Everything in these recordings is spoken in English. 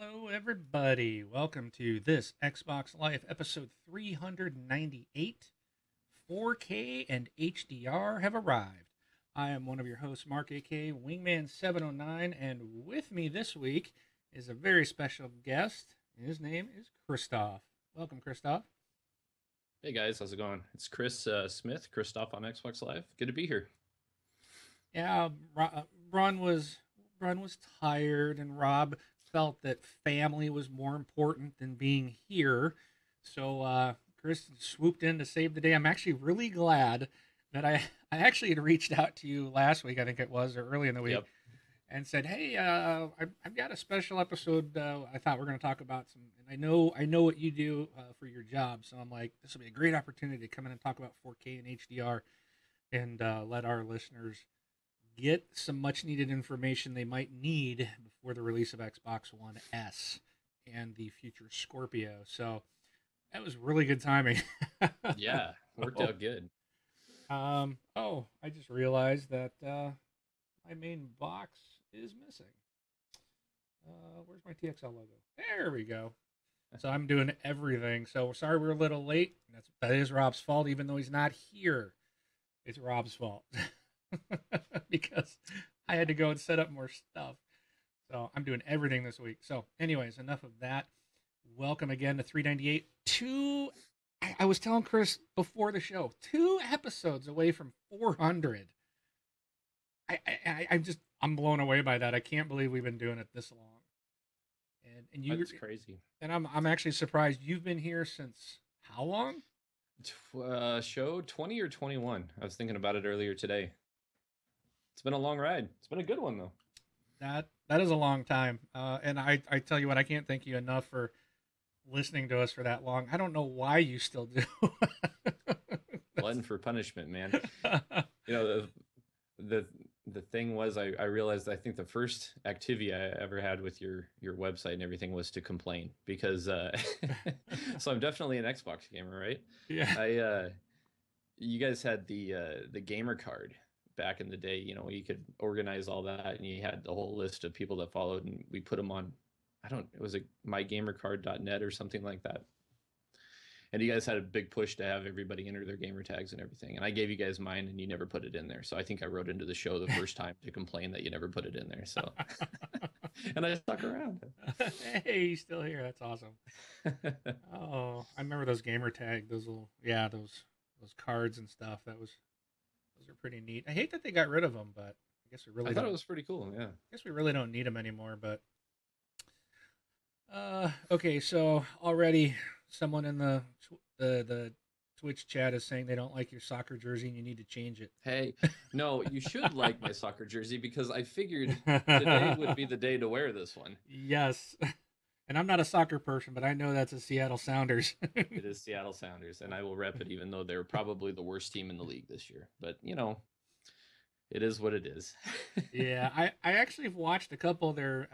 Hello, everybody. Welcome to this Xbox Live episode 398. 4K and HDR have arrived. I am one of your hosts, Mark, aka Wingman709, and with me this week is a very special guest. His name is Christoph. Welcome, Christoph. Hey guys, how's it going? It's Chris Smith, Christoph on Xbox Live. Good to be here. Yeah, Ron was tired, and Rob felt that family was more important than being here. So Chris swooped in to save the day. I'm actually really glad that I actually had reached out to you last week, I think it was, or early in the week, Yep. and said, "Hey, I've got a special episode. I thought we're going to talk about some, and I know what you do for your job, so I'm like, this will be a great opportunity to come in and talk about 4K and HDR, and let our listeners get some much needed information they might need before the release of Xbox One S and the future Scorpio." So that was really good timing. Yeah, worked oh, out good. I just realized that my main box is missing. Where's my TXL logo? There we go. So I'm doing everything. So sorry we're a little late. That is Rob's fault, even though he's not here. It's Rob's fault because I had to go and set up more stuff. So I'm doing everything this week. So, anyways, enough of that. Welcome again to 398. I was telling Chris before the show, 2 episodes away from 400. I'm blown away by that. I can't believe we've been doing it this long. And you That's crazy. and I'm actually surprised you've been here since how long? Show 20 or 21. I was thinking about it earlier today. It's been a long ride. It's been a good one though. That is a long time. And I tell you what, I can't thank you enough for listening to us for that long. I don't know why you still do. Glutton for punishment, man. You know, the the thing was I realized I think the first activity I ever had with your website and everything was to complain because so I'm definitely an Xbox gamer, right? Yeah. I You guys had the gamer card back in the day. You know, you could organize all that, and you had the whole list of people that followed, and we put them on. I don't. It was a mygamercard.net or something like that. And you guys had a big push to have everybody enter their gamer tags and everything. And I gave you guys mine, and you never put it in there. So I think I wrote into the show the first time to complain that you never put it in there. So, and I stuck around. Hey, he's still here. That's awesome. Oh, I remember those gamer tag, those little, yeah, those cards and stuff. Those are pretty neat. I hate that they got rid of them, but I guess we I really thought it don't. was pretty cool. Yeah. I guess we really don't need them anymore. But okay, so already someone in the Twitch chat is saying they don't like your soccer jersey and you need to change it. Hey, no, you should like my soccer jersey because I figured today would be the day to wear this one. Yes. And I'm not a soccer person, but I know that's a Seattle Sounders. It is Seattle Sounders, and I will rep it even though they're probably the worst team in the league this year. But, you know, it is what it is. Yeah, I actually have watched a couple of their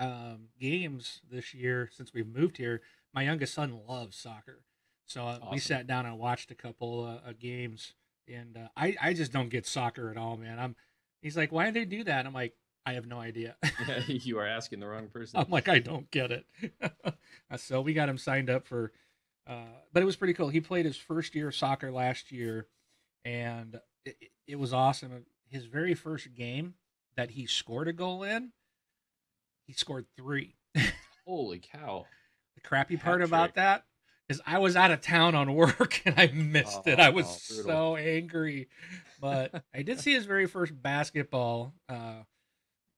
games this year since we've moved here. My youngest son loves soccer, so we Awesome. sat down and watched a couple games. And I just don't get soccer at all, man. He's like, why do they do that? I'm like, I have no idea. Yeah, you are asking the wrong person. I'm like, I don't get it. So we got him signed up for, but it was pretty cool. He played his first year of soccer last year, and it was awesome. His very first game that he scored a goal in, he scored three. Holy cow. The crappy part Hat about trick. that is I was out of town on work and I missed it. I was Oh, brutal. so angry. But I did see his very first basketball,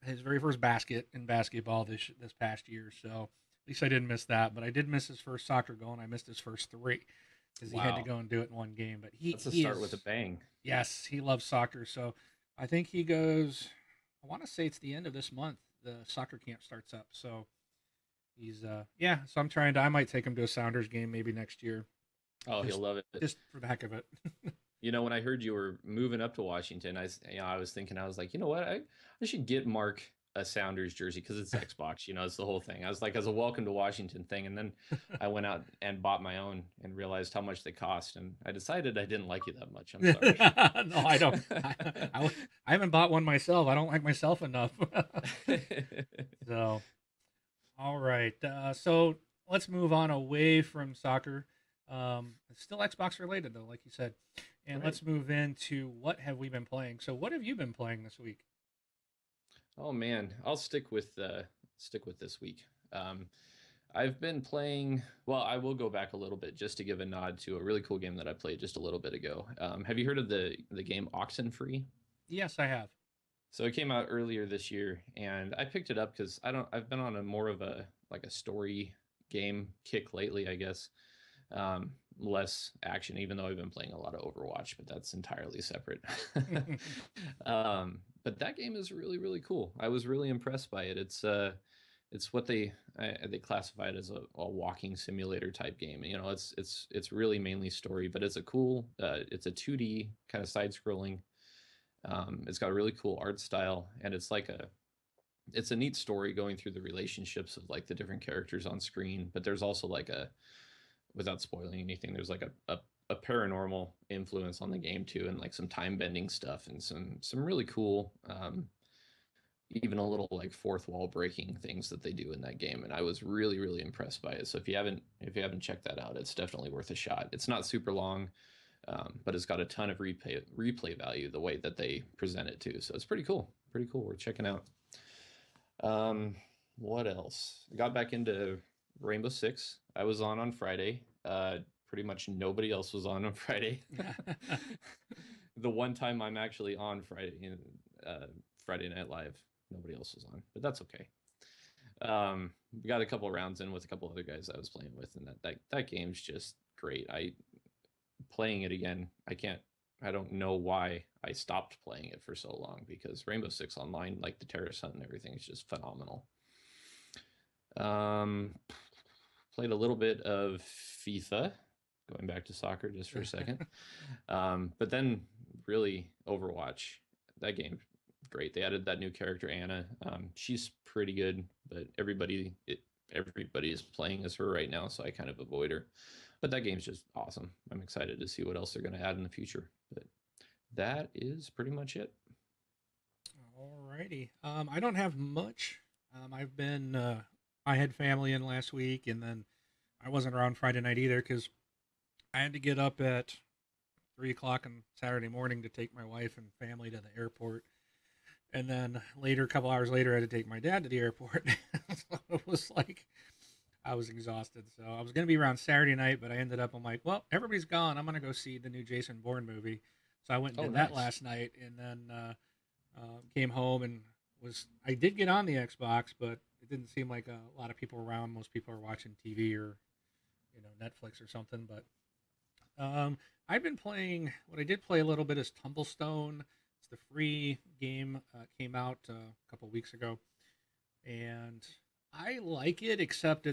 his very first basket in basketball this past year. So at least I didn't miss that. But I did miss his first soccer goal and I missed his first three because he had to Wow. go and do it in one game. But That's a he start with a is, bang. yes, he loves soccer. So I think he goes. I want to say it's the end of this month. The soccer camp starts up. So he's yeah. So I'm trying to. I might take him to a Sounders game maybe next year, Oh, he'll just love it. just for the heck of it. You know, when I heard you were moving up to Washington, I was thinking, I was like, you know what, I should get Mark a Sounders jersey because it's Xbox. You know, it's the whole thing. I was like, as a welcome to Washington thing, and then I went out and bought my own and realized how much they cost, and I decided I didn't like you that much. I'm sorry. No, I don't. I haven't bought one myself. I don't like myself enough. So All right. So let's move on away from soccer. It's still Xbox related though, like you said. And Right. let's move into what have we been playing. So what have you been playing this week? Oh man, I'll stick with this week. Um, I've been playing. Well, I will go back a little bit just to give a nod to a really cool game that I played just a little bit ago. Have you heard of the game Oxenfree? Yes, I have. So it came out earlier this year, and I picked it up because I don't. I've been on a more of a like a story game kick lately, I guess. Less action, even though I've been playing a lot of Overwatch, but that's entirely separate. But that game is really really cool. I was really impressed by it. It's what they classify it as a walking simulator type game. You know, it's really mainly story, but it's a cool. It's a 2D kind of side scrolling. It's got a really cool art style, and it's a neat story going through the relationships of like the different characters on screen. But there's also like a without spoiling anything, there's like a paranormal influence on the game too, and like some time bending stuff and some really cool, even a little like fourth wall breaking things that they do in that game. And I was really really impressed by it. So if you haven't checked that out, it's definitely worth a shot. It's not super long, but it's got a ton of replay value the way that they present it too. So it's pretty cool. Pretty cool. We're checking out. Um, what else? I got back into Rainbow Six. I was on Friday. Pretty much nobody else was on Friday. The one time I'm actually on Friday in Friday Night Live, nobody else was on, but that's okay. We got a couple rounds in with a couple other guys I was playing with, and that game's just great. I playing it again. I don't know why I stopped playing it for so long because Rainbow Six Online, like the terrorist hunt and everything, is just phenomenal. Um, Played a little bit of FIFA, going back to soccer just for a second. But then really Overwatch, that game, great. They added that new character Anna. She's pretty good, but everybody is playing as her right now, so I kind of avoid her. But that game's just awesome. I'm excited to see what else they're going to add in the future. But that is pretty much it. Alrighty. I don't have much. I've been I had family in last week, and then I wasn't around Friday night either because I had to get up at 3 o'clock on Saturday morning to take my wife and family to the airport, and then later, a couple hours later, I had to take my dad to the airport. So it was like I was exhausted. So I was gonna be around Saturday night, but I ended up. I'm like, well, everybody's gone. I'm gonna go see the new Jason Bourne movie. So I went and Oh, did that nice. last night, and then came home and was. I did get on the Xbox, but it didn't seem like a lot of people around. Most people are watching TV or Netflix or something. But I've been playing. What I did play a little bit is Tumblestone. It's the free game. Came out a couple weeks ago, and I like it. Except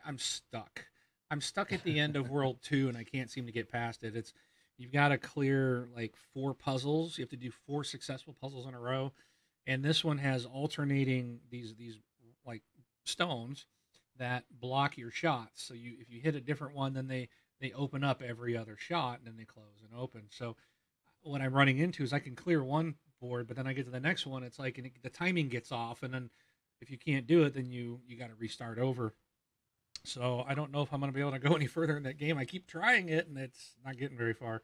I'm stuck. I'm stuck at the end of World Two, and I can't seem to get past it. It's you've got to clear like four puzzles. You have to do four successful puzzles in a row, and this one has alternating these like stones that block your shots. So you if you hit a different one, then they open up every other shot, and then they close and open. So what I'm running into is I can clear one board, but then I get to the next one. It's like the timing gets off, and then if you can't do it, then you got to restart over. So I don't know if I'm going to be able to go any further in that game. I keep trying it, and it's not getting very far.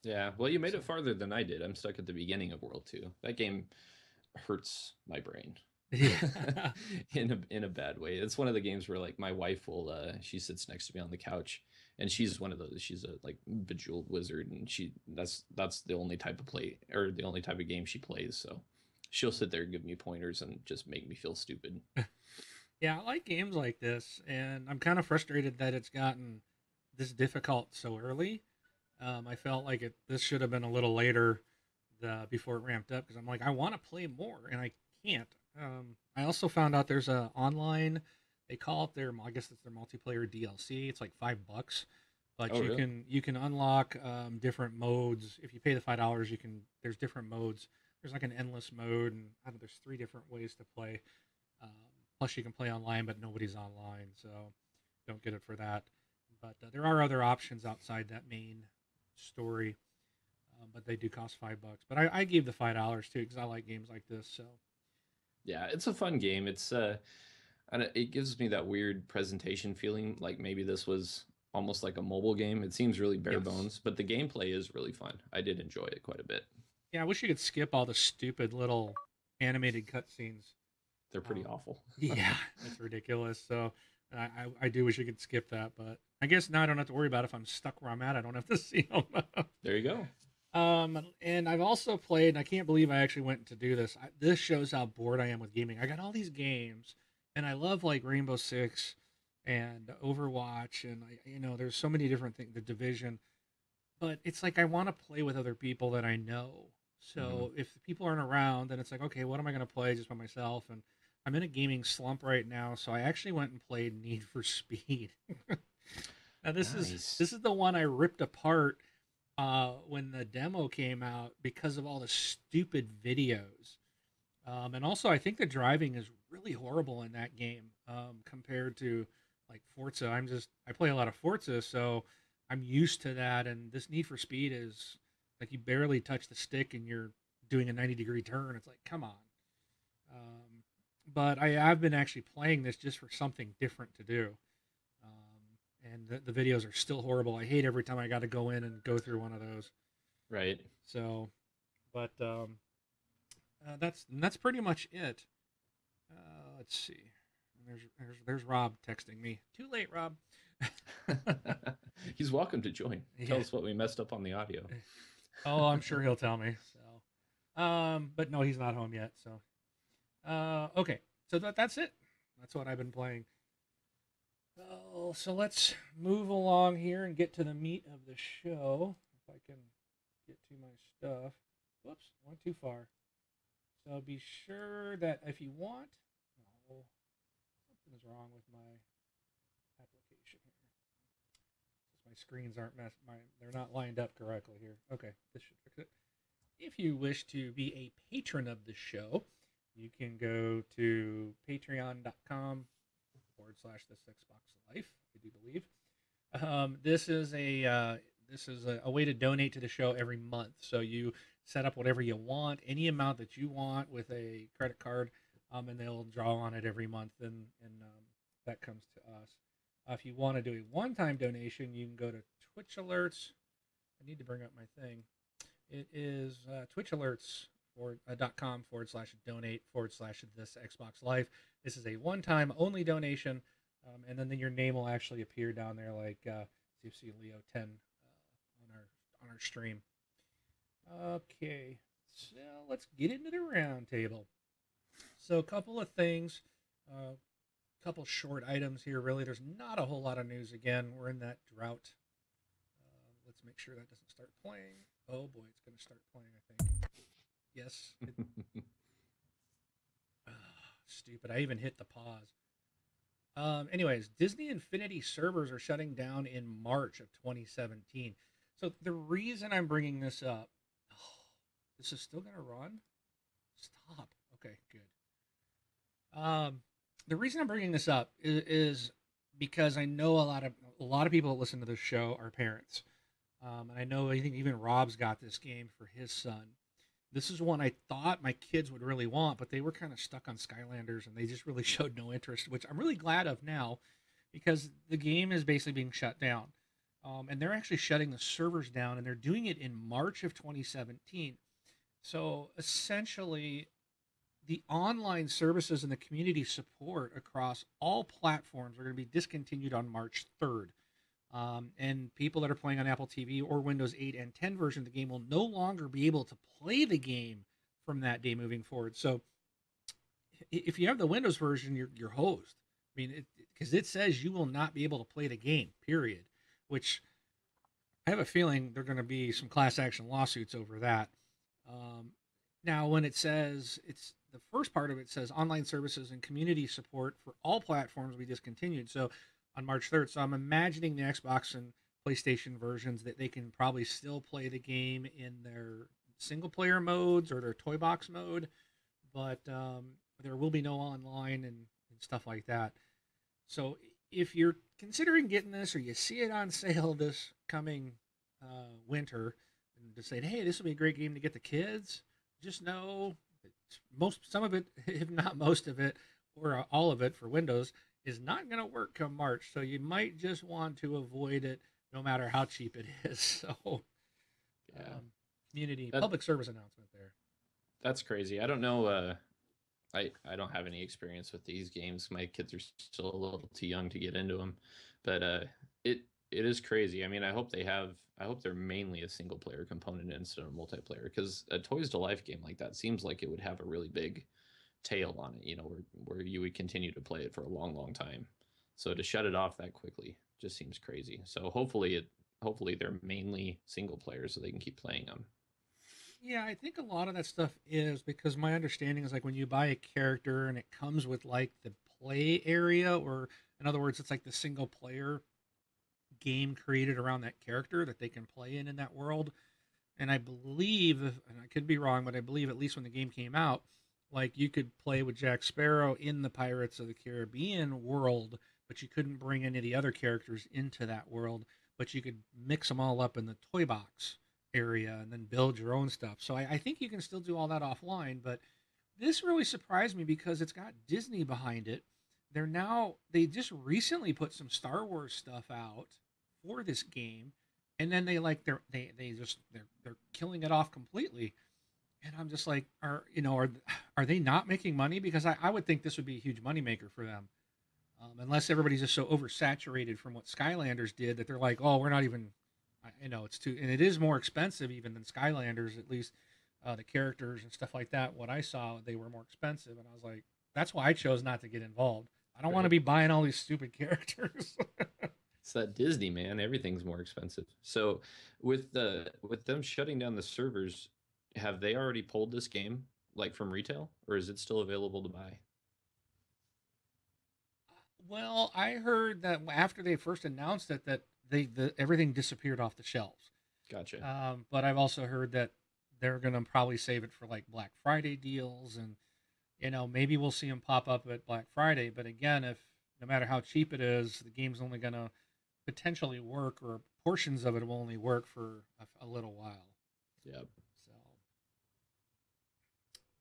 Yeah, well, you made So it farther than I did. I'm stuck at the beginning of World 2. That game hurts my brain yeah, in a bad way. It's one of the games where like my wife will she sits next to me on the couch, and she's one of those, she's a like bejeweled wizard, and that's the only type of play or the only type of game she plays. So she'll sit there and give me pointers and just make me feel stupid. yeah, I like games like this, and I'm kind of frustrated that it's gotten this difficult so early. I felt like this should have been a little later before it ramped up because I'm like I want to play more and I can't. I also found out there's a online. They call it their I guess it's their multiplayer DLC. It's like $5, but Oh, really? you can unlock different modes if you pay the $5. You can there's different modes. There's like an endless mode, and I don't know, there's three different ways to play. Um, Plus, you can play online, but nobody's online, so don't get it for that. But there are other options outside that main story, but they do cost $5. But I gave the $5 too because I like games like this. So Yeah, it's a fun game. And it gives me that weird presentation feeling, like maybe this was almost like a mobile game. It seems really bare Yes. bones, but the gameplay is really fun. I did enjoy it quite a bit. Yeah, I wish you could skip all the stupid little animated cutscenes. They're pretty awful. Yeah, it's ridiculous. So I do wish you could skip that, but I guess now I don't have to worry about it. If I'm stuck where I'm at. I don't have to see them. There you go. And I've also played, and I can't believe I actually went to do this. This shows how bored I am with gaming. I got all these games, and I love like Rainbow Six and Overwatch, and there's so many different things. The Division, but it's like I want to play with other people that I know. Hmm. So if the people aren't around, then it's like, okay, what am I going to play just by myself? And I'm in a gaming slump right now, so I actually went and played Need for Speed. Now Nice. this is the one I ripped apart when the demo came out because of all the stupid videos. And also, I think the driving is really horrible in that game compared to like Forza. I play a lot of Forza, so I'm used to that. And this Need for Speed is like you barely touch the stick and you're doing a 90-degree turn. It's like, come on. But I've been actually playing this just for something different to do. And the videos are still horrible. I hate every time I got to go in and go through one of those. Right. So, but that's pretty much it. Let's see. There's Rob texting me. Too late, Rob. He's welcome to join. Tell Yeah. us what we messed up on the audio. Oh, I'm sure he'll tell me. So, but no, he's not home yet. So, okay. So that's it. That's what I've been playing. Oh, so let's move along here and get to the meat of the show. If I can get to my stuff. Whoops, went too far. So be sure that if you want, oh, something's wrong with my application here. My screens aren't they're not lined up correctly here. Okay, this should fix it. If you wish to be a patron of the show, you can go to patreon.com/the Six Box Life. I do believe this is a way to donate to the show every month. So you set up whatever you want, any amount that you want with a credit card, and they'll draw on it every month, and that comes to us. If you want to do a one-time donation, you can go to Twitch Alerts. I need to bring up my thing. It is Twitch Alerts .com/donate /this Xbox Life. This is a one-time only donation, and then your name will actually appear down there, like you see Leo 10 on our stream. Okay, so let's get into the roundtable. So a couple of things, a couple short items here. Really, there's not a whole lot of news. Again, we're in that drought. Let's make sure that doesn't start playing. Oh boy, it's going to start playing. I think. Yes. Stupid. I even hit the pause. Anyways, Disney Infinity servers are shutting down in March of 2017. So the reason I'm bringing this up, this is still gonna run. Stop. Okay, good. The reason I'm bringing this up is because I know a lot of people that listen to this show are parents, and I think even Rob's got this game for his son. This is one I thought my kids would really want, but they were kind of stuck on Skylanders and they just really showed no interest, which I'm really glad of now because the game is basically being shut down. And they're actually shutting the servers down and they're doing it in March of 2017. So essentially, the online services and the community support across all platforms are going to be discontinued on March 3rd. And people that are playing on Apple TV or Windows 8 and 10 version of the game will no longer be able to play the game from that day moving forward. So if you have the Windows version, you're hosed. I mean, because it says you will not be able to play the game, period. Which I have a feeling there are going to be some class action lawsuits over that. Um, Now, when it says it's the first part of it says online services and community support for all platforms will be discontinued. So on March 3rd. So I'm imagining the Xbox and PlayStation versions that they can probably still play the game in their single player modes or their toy box mode, but there will be no online and stuff like that. So if you're considering getting this or you see it on sale this coming winter and just saying, hey, this would be a great game to get the kids, just know some of it, if not most of it, or all of it for Windows, is not going to work come March. So you might just want to avoid it, no matter how cheap it is. So, Yeah. community That public service announcement there. that's crazy. I don't know. I don't have any experience with these games. My kids are still a little too young to get into them, but it it is crazy. I mean, I hope they have. I hope they're mainly a single player component instead of multiplayer, because a Toys to Life game like that seems like it would have a really big tail on it. You know, where you would continue to play it for a long, long time. So to shut it off that quickly just seems crazy. So hopefully they're mainly single player so they can keep playing them. Yeah, I think a lot of that stuff is because my understanding is like when you buy a character and it comes with like the play area, or in other words, it's like the single player game created around that character that they can play in that world. And I believe, and I could be wrong, but I believe at least when the game came out, like you could play with Jack Sparrow in the Pirates of the Caribbean world, but you couldn't bring any of the other characters into that world. But you could mix them all up in the toy box area and then build your own stuff. So I think you can still do all that offline. But this really surprised me because it's got Disney behind it. They just recently put some Star Wars stuff out for this game, and then they're killing it off completely. And I'm just like, are they not making money? Because I would think this would be a huge moneymaker for them, unless everybody's just so oversaturated from what Skylanders did that they're like, oh, we're not even, it's too, and it is more expensive even than Skylanders, at least the characters and stuff like that. What I saw, they were more expensive, and I was like, that's why I chose not to get involved. I don't want to Right. be buying all these stupid characters. It's that Disney, man. Everything's more expensive. So with them shutting down the servers, have they already pulled this game like from retail, or is it still available to buy? Well, I heard that after they first announced it, that everything disappeared off the shelves. Gotcha. But I've also heard that they're gonna probably save it for like Black Friday deals, and maybe we'll see them pop up at Black Friday. But again, if no matter how cheap it is, the game's only gonna potentially work, or portions of it will only work for a little while. Yep. So,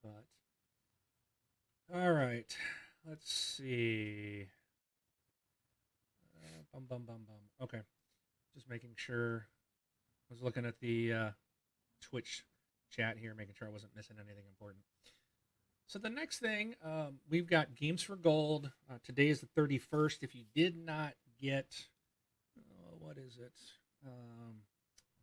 but all right, let's see. Bum bum bum bum. Okay, just making sure. I was looking at the Twitch chat here, making sure I wasn't missing anything important. So the next thing, we've got Games for Gold. Today is the 31st. If you did not get, what is it? Um,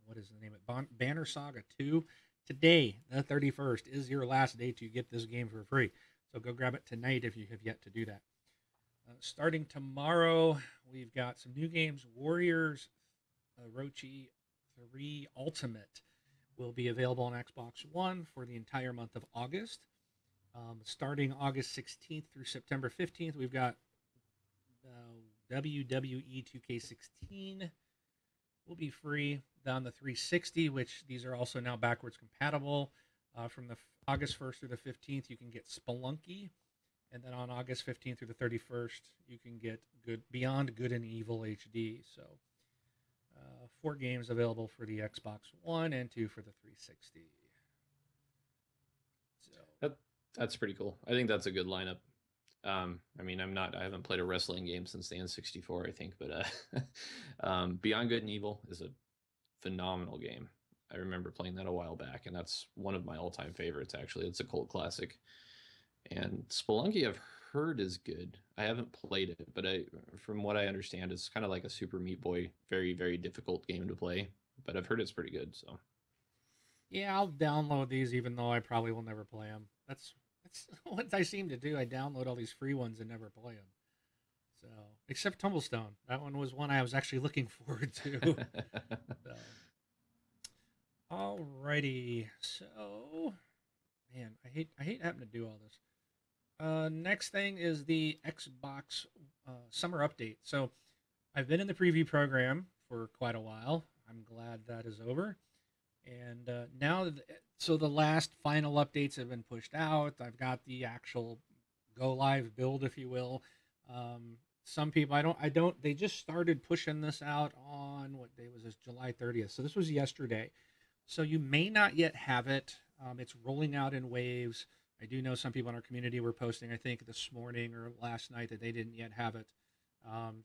what is the name of it? Banner Saga 2. Today, the 31st, is your last day to get this game for free. So go grab it tonight if you have yet to do that. Starting tomorrow, we've got some new games. Warriors Orochi 3 Ultimate will be available on Xbox One for the entire month of August. Starting August 16th through September 15th, we've got WWE 2K16 will be free on the 360, which these are also now backwards compatible. From the August 1st through the 15th, you can get Spelunky. And then on August 15th through the 31st, you can get Beyond Good and Evil HD. So 4 games available for the Xbox One and 2 for the 360. So That that's pretty cool. I think that's a good lineup. I mean, I haven't played a wrestling game since the N64, I think, but Beyond Good and Evil is a phenomenal game. I remember playing that a while back, and that's one of my all-time favorites. Actually, it's a cult classic. And Spelunky, I've heard is good. I haven't played it, but from what I understand, it's kind of like a Super Meat Boy, very very difficult game to play. But I've heard it's pretty good. So yeah, I'll download these, even though I probably will never play them. That's what I seem to do. I download all these free ones and never play them. So except Tumblestone, that one was one I was actually looking forward to. So, alrighty, so man, I hate having to do all this. Next thing is the Xbox summer update. So I've been in the preview program for quite a while. I'm glad that is over. And so the last final updates have been pushed out. I've got the actual go live build, if you will. Some people, they just started pushing this out on what day was this? July 30th. So this was yesterday. So you may not yet have it. It's rolling out in waves. I do know some people in our community were posting, I think this morning or last night, that they didn't yet have it.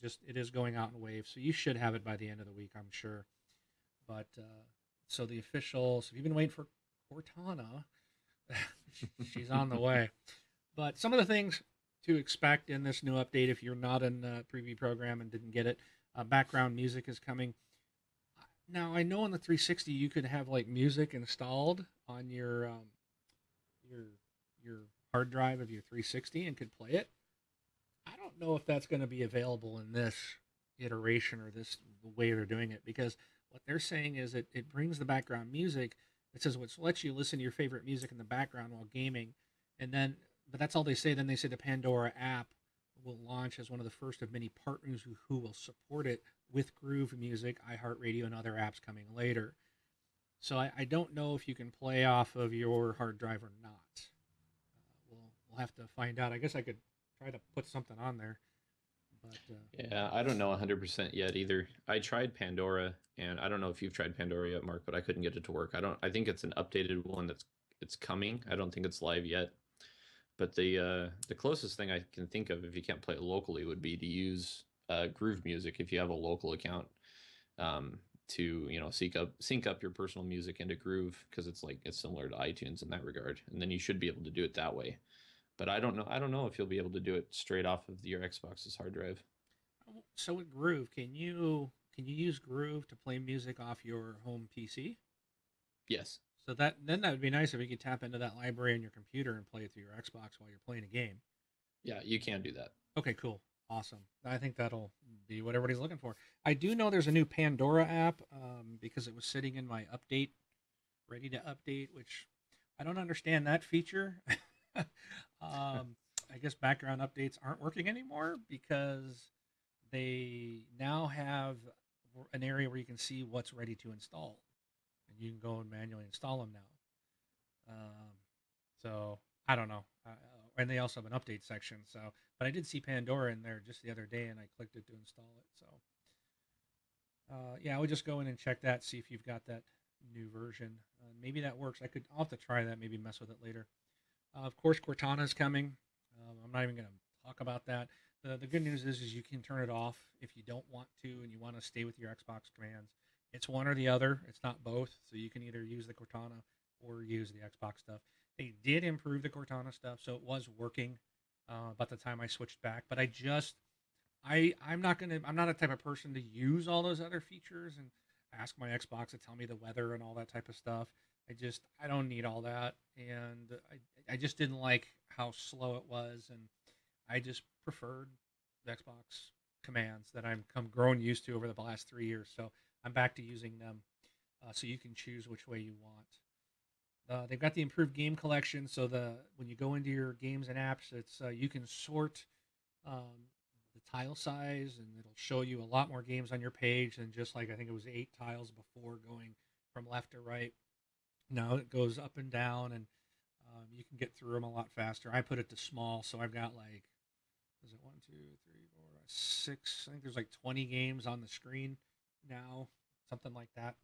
Just it is going out in waves, so you should have it by the end of the week, I'm sure. But so the official, so if you've been waiting for Cortana, she's on the way. But some of the things to expect in this new update, if you're not in the preview program and didn't get it, background music is coming. Now I know on the 360 you could have like music installed on your your hard drive of your 360 and could play it. I don't know if that's going to be available in this iteration or this the way they're doing it, because what they're saying is it brings the background music. It says which lets you listen to your favorite music in the background while gaming, and then but that's all they say. Then they say the Pandora app will launch as one of the first of many partners who will support it with Groove Music, iHeartRadio, and other apps coming later. So I don't know if you can play off of your hard drive or not. We'll have to find out. I guess I could try to put something on there, but Yeah, I don't know 100% yet either. I tried Pandora, and I don't know if you've tried Pandora yet, Mark, but I couldn't get it to work. I don't. I think it's an updated one that's it's coming. I don't think it's live yet. But the closest thing I can think of if you can't play it locally would be to use Groove Music if you have a local account, to sync up your personal music into Groove, because it's similar to iTunes in that regard, and then you should be able to do it that way. But I don't know if you'll be able to do it straight off of your Xbox's hard drive. so with Groove, can you use Groove to play music off your home PC? Yes. So that would be nice if you could tap into that library on your computer and play it through your Xbox while you're playing a game. Yeah, you can do that. Okay, cool, awesome. I think that'll be what everybody's looking for. I do know there's a new Pandora app, because it was sitting in my update, ready to update, which I don't understand that feature. I guess background updates aren't working anymore because they now have an area where you can see what's ready to install, and you can go and manually install them now. So I don't know, and they also have an update section. So, but I did see Pandora in there just the other day, and I clicked it to install it. So, yeah, I would just go in and check that, see if you've got that new version. Maybe that works. I'll have to try that. Maybe mess with it later. Of course, Cortana is coming. I'm not even going to talk about that. The good news is you can turn it off if you don't want to and you want to stay with your Xbox commands. It's one or the other. It's not both. So you can either use the Cortana or use the Xbox stuff. They did improve the Cortana stuff, so it was working by the time I switched back. But I'm not a type of person to use all those other features and ask my Xbox to tell me the weather and all that type of stuff. I don't need all that, and I just didn't like how slow it was, and I just preferred the Xbox commands that I'm grown used to over the last 3 years. So I'm back to using them. So you can choose which way you want. They've got the improved game collection, so the when you go into your games and apps, it's you can sort the tile size, and it'll show you a lot more games on your page than just like I think it was 8 tiles before, going from left to right. Now it goes up and down, and you can get through them a lot faster. I put it to small, so I've got like, is it one, two, three, four, six? I think there's like 20 games on the screen now, something like that.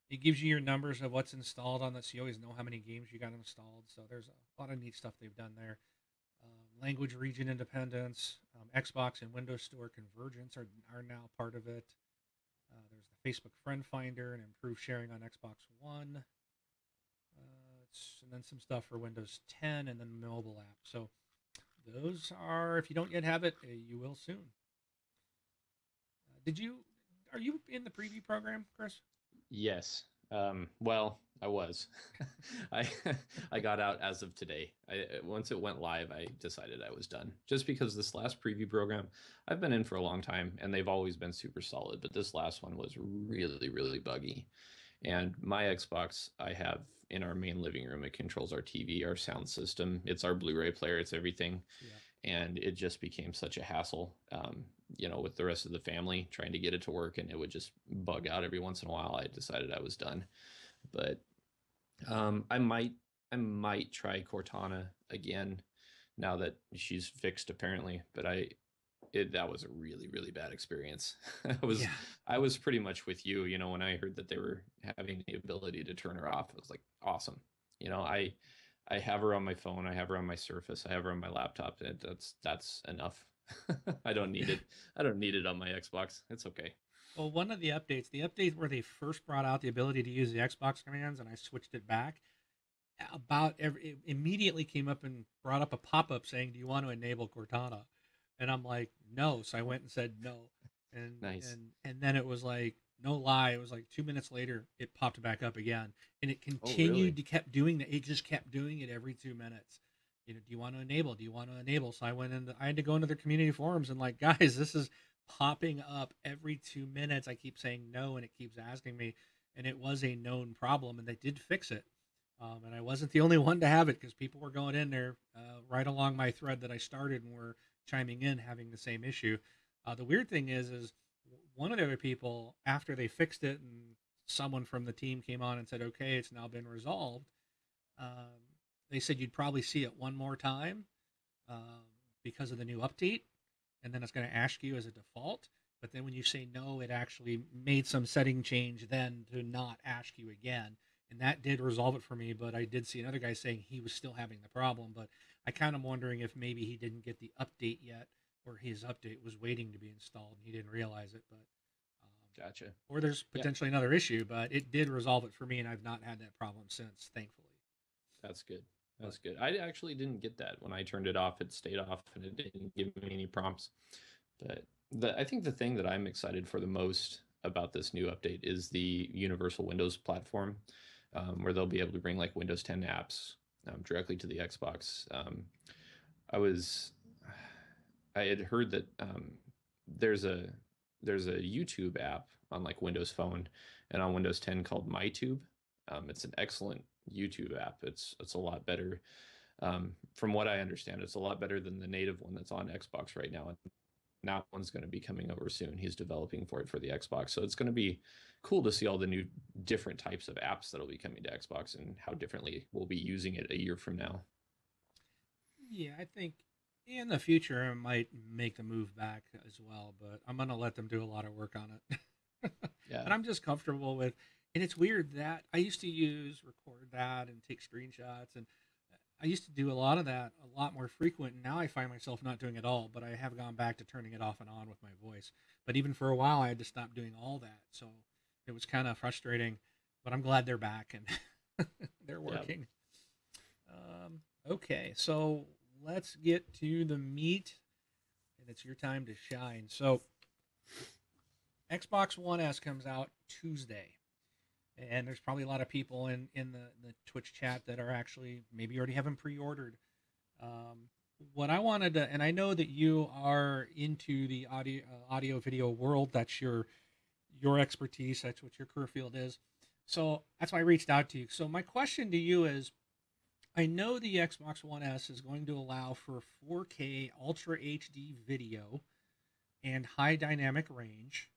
It gives you your numbers of what's installed on that, so you always know how many games you got installed. So there's a lot of neat stuff they've done there. Language region independence, Xbox and Windows Store convergence are now part of it. There's the Facebook Friend Finder and improved sharing on Xbox One. And then some stuff for Windows 10 and then mobile app. So those are, if you don't yet have it, you will soon. Did you? Are you in the preview program, Chris? Yes. Well, I was. I I got out as of today. Once it went live, I decided I was done. Just because this last preview program, I've been in for a long time, and they've always been super solid. But this last one was really, really buggy. And my Xbox, I have in our main living room. It controls our TV, our sound system. It's our Blu-ray player. It's everything. Yeah. And it just became such a hassle, with the rest of the family trying to get it to work, and it would just bug out every once in a while. I decided I was done. But I might try Cortana again now that she's fixed apparently. But that was a really, really bad experience. Yeah. I was pretty much with you, when I heard that they were having the ability to turn her off. It was like awesome. You know, I have her on my phone. I have her on my Surface. I have her on my laptop. And that's enough. I don't need it. I don't need it on my Xbox. It's okay. Well, one of the update where they first brought out the ability to use the Xbox commands, and I switched it back. About every it immediately came up and brought up a pop up saying, "Do you want to enable Cortana?" And I'm like, "No." So I went and said no, and Nice. then it was like, no lie, it was like 2 minutes later it popped back up again, and it Oh, continued really? to kept doing that. It just kept doing it every 2 minutes. Do you want to enable? Do you want to enable? So I had to go into their community forums and like, guys, this is popping up every 2 minutes. I keep saying no, and it keeps asking me, and it was a known problem, and they did fix it. And I wasn't the only one to have it because people were going in there right along my thread that I started and were chiming in having the same issue. The weird thing is one of the other people after they fixed it and someone from the team came on and said, "Okay, it's now been resolved." Um, they said you'd probably see it one more time um, because of the new update, and then it's going to ask you as a default. But then when you say no, it actually made some setting change then to not ask you again. And that did resolve it for me. But I did see another guy saying he was still having the problem. But I kind of wondering if maybe he didn't get the update yet, or his update was waiting to be installed and he didn't realize it. But Gotcha. or there's Yeah, potentially another issue. But it did resolve it for me, and I've not had that problem since, thankfully. that's good. But That's good. I actually didn't get that when I turned it off. It stayed off and it didn't give me any prompts. But I think the thing that I'm excited for the most about this new update is the Universal Windows platform, where they'll be able to bring like Windows 10 apps directly to the Xbox. I was I had heard that there's a there's a YouTube app on like Windows Phone and on Windows 10 called MyTube. It's an excellent YouTube app. It's a lot better. From what I understand, it's a lot better than the native one that's on Xbox right now. And that one's going to be coming over soon. He's developing for it for the Xbox, so it's going to be cool to see all the new different types of apps that'll be coming to Xbox and how differently we'll be using it a year from now. yeah, I think in the future I might make the move back as well, but I'm gonna let them do a lot of work on it. Yeah. And I'm just comfortable with. And it's weird that I used to use record that and take screenshots, and I used to do a lot of that a lot more frequent. And now I find myself not doing it all, but I have gone back to turning it off and on with my voice. But even for a while, I had to stop doing all that, so it was kind of frustrating. But I'm glad they're back and they're Yeah. working. Okay, so let's get to the meat, and it's your time to shine. So, Xbox One S comes out Tuesday, and there's probably a lot of people in the Twitch chat that are actually maybe already have them pre-ordered. Um, what I wanted to, and I know that you are into the audio video world. That's your expertise. That's what your career field is. So that's why I reached out to you. So my question to you is, I know the Xbox One S is going to allow for 4K Ultra HD video and high dynamic range.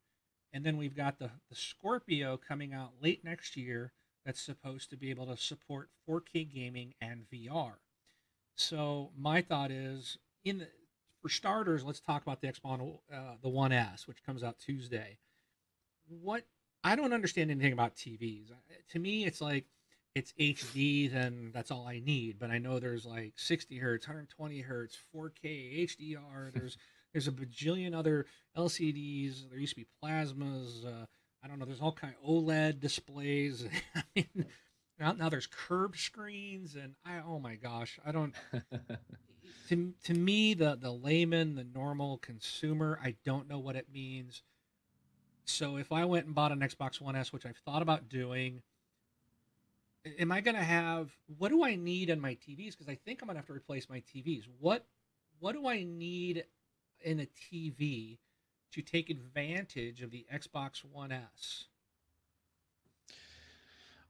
And then we've got the Scorpio coming out late next year that's supposed to be able to support 4K gaming and VR. So my thought is, in the, for starters, let's talk about the Xbox the One S, which comes out Tuesday. What I don't understand anything about TVs. To me, it's like it's HD, then that's all I need. But I know there's like 60 hertz, 120 hertz, 4K, HDR. There's a bajillion other LCDs. There used to be plasmas. I don't know. There's all kind of OLED displays. I mean, now there's curved screens, and oh my gosh, I don't. To me, the layman, the normal consumer, I don't know what it means. So if I went and bought an Xbox One S, which I've thought about doing, am I going to have, what do I need in my TVs? Because I think I'm going to have to replace my TVs. What do I need in a TV to take advantage of the Xbox One S?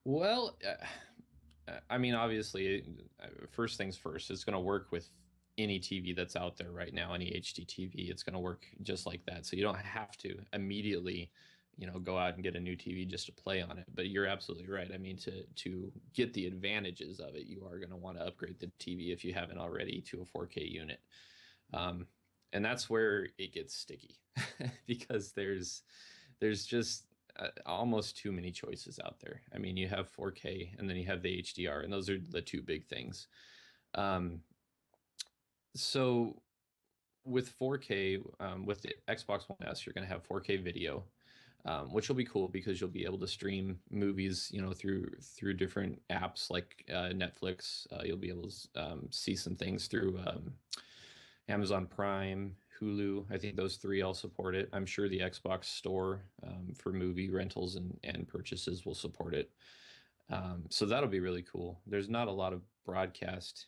Well, I mean, obviously, first things first, it's going to work with any TV that's out there right now, any HD TV. It's going to work just like that. So you don't have to immediately, go out and get a new TV just to play on it. But you're absolutely right. I mean, to get the advantages of it, you are going to want to upgrade the TV if you haven't already to a 4K unit. Um, and that's where it gets sticky because there's just almost too many choices out there. I mean, you have 4K and then you have the HDR, and those are the two big things. Um, so with 4K, with the Xbox One S, you're going to have 4K video, which will be cool because you'll be able to stream movies, through different apps like Netflix. You'll be able to see some things through Amazon Prime, Hulu. I think those three all support it. I'm sure the Xbox Store for movie rentals and purchases will support it. So that'll be really cool. There's not a lot of broadcast,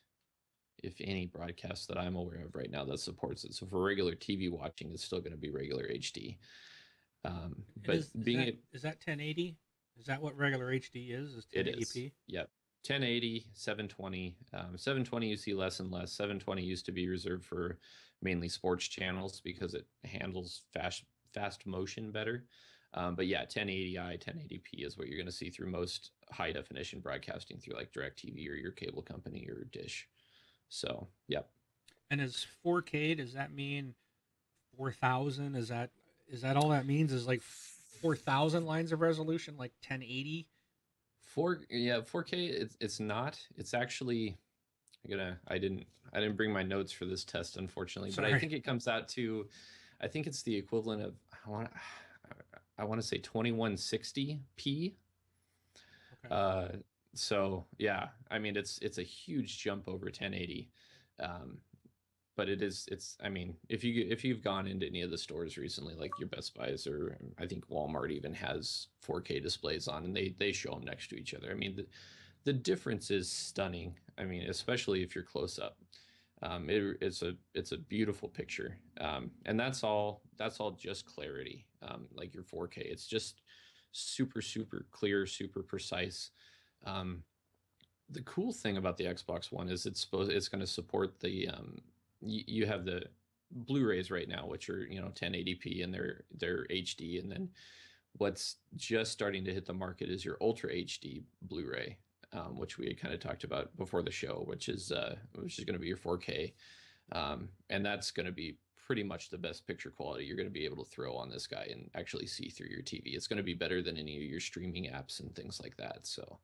if any broadcast that I'm aware of right now that supports it. So for regular TV watching, it's still going to be regular HD. And But being it, is that 1080? Is that what regular HD is? Is it is, 1080p? yep. 1080, 720. 720 you see less and less. 720 used to be reserved for mainly sports channels because it handles fast motion better. But yeah, 1080i, 1080p is what you're going to see through most high definition broadcasting through like DirecTV or your cable company or Dish. So, yep. And is 4K, does that mean 4000? Is that all that means is like 4000 lines of resolution like 1080? Yeah, 4K. It's not. It's actually. I didn't bring my notes for this test, unfortunately, but I Sorry. think it comes out to, I think it's the equivalent of, I want to say 2160p. Okay. Uh, so yeah, I mean it's a huge jump over 1080. Um, but it's I mean if you've gone into any of the stores recently, like your Best Buys, or I think Walmart even has 4K displays on, and they show them next to each other. I mean the difference is stunning. I mean, especially if you're close up. It's a beautiful picture, and that's all just clarity. Like your 4K, it's just super clear, super precise. Um, the cool thing about the Xbox One is it's going to support the you have the Blu-rays right now, which are 1080p and they're HD, and then what's just starting to hit the market is your Ultra HD Blu-ray, which we had kind of talked about before the show, which is going to be your 4K, and that's going to be pretty much the best picture quality you're going to be able to throw on this guy and actually see through your TV. It's going to be better than any of your streaming apps and things like that. So